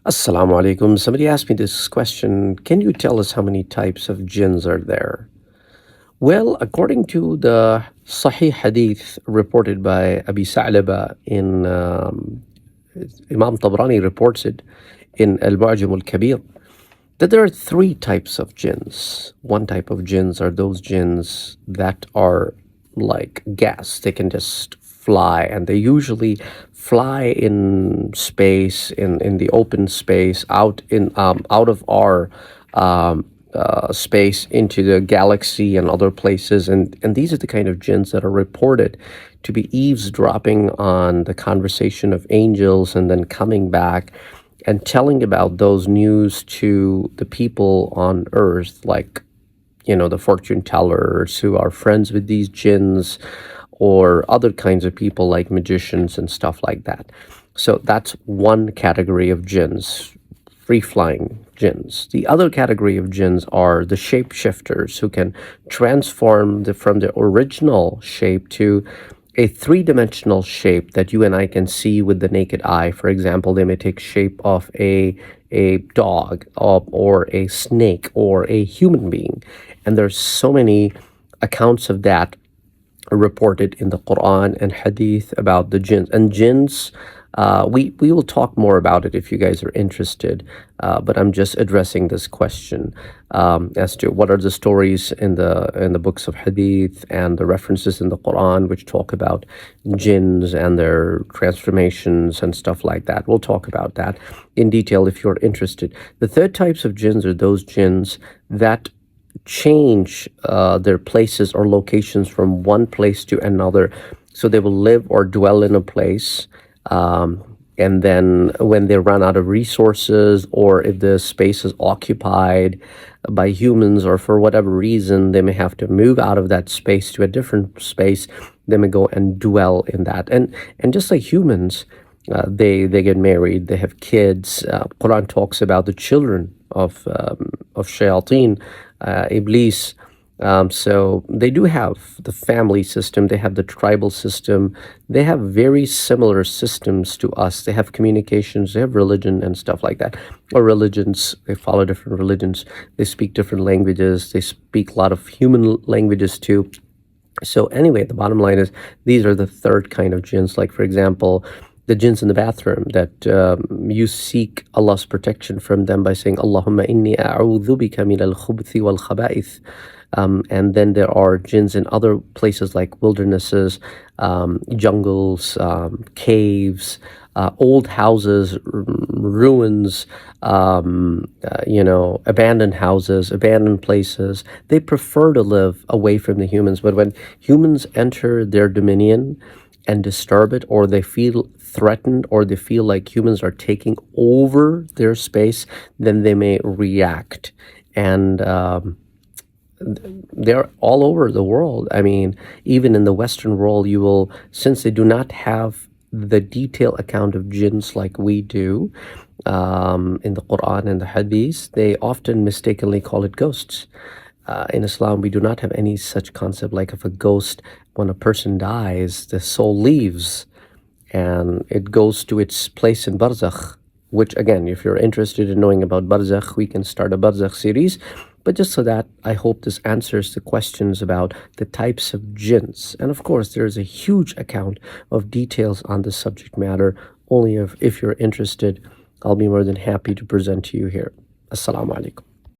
Assalamu alaikum. Somebody asked me this question. Can you tell us how many types of jinns are there? Well, according to the Sahih Hadith reported by Abi Sa'laba in Imam Tabrani reports it in Al-Mu'jam al-Kabir, that there are three types of jinns. One type of jinns are those jinns that are like gas. They can just fly, and they usually fly in space, in the open space, out of our space into the galaxy and other places. And these are the kind of jinns that are reported to be eavesdropping on the conversation of angels and then coming back and telling about those news to the people on earth, like, the fortune tellers who are friends with these jinns, or other kinds of people like magicians and stuff like that. So that's one category of jinns, free-flying jinns. The other category of jinns are the shapeshifters who can transform from the original shape to a three-dimensional shape that you and I can see with the naked eye. For example, they may take shape of a dog, or a snake, or a human being. And there's so many accounts of that reported in the Quran and Hadith about the jinns. And jinns, we will talk more about it if you guys are interested, but I'm just addressing this question as to what are the stories in the books of Hadith and the references in the Quran which talk about jinns and their transformations and stuff like that. We'll talk about that in detail if you're interested. The third types of jinns are those jinns that change their places or locations from one place to another. So they will live or dwell in a place, and then when they run out of resources, or if the space is occupied by humans, or for whatever reason they may have to move out of that space to a different space, they may go and dwell in that. And just like humans, they get married, they have kids. Quran talks about the children of shayateen, Iblis. So they do have the family system, they have the tribal system, they have very similar systems to us. They have communications, they have religion and stuff like that. Or religions, they follow different religions, they speak different languages, they speak a lot of human languages too. So anyway, the bottom line is these are the third kind of jinns. Like, for example, the jinns in the bathroom, that you seek Allah's protection from them by saying, Allahumma inni a'udhu bika min al-khubthi wal-khaba'ith. And then there are jinns in other places like wildernesses, jungles, caves, old houses, ruins, abandoned houses, abandoned places. They prefer to live away from the humans. But when humans enter their dominion and disturb it, or they feel threatened, or they feel like humans are taking over their space, then they may react. And they're all over the world. I mean, even in the Western world, since they do not have the detailed account of jinns like we do in the Quran and the Hadith, they often mistakenly call it ghosts. In Islam, we do not have any such concept. Like, if a ghost, when a person dies, the soul leaves and it goes to its place in Barzakh, which, again, if you're interested in knowing about Barzakh, we can start a Barzakh series. But just so that, I hope this answers the questions about the types of jinns. And of course, there is a huge account of details on this subject matter. Only if you're interested, I'll be more than happy to present to you here. Assalamu alaikum.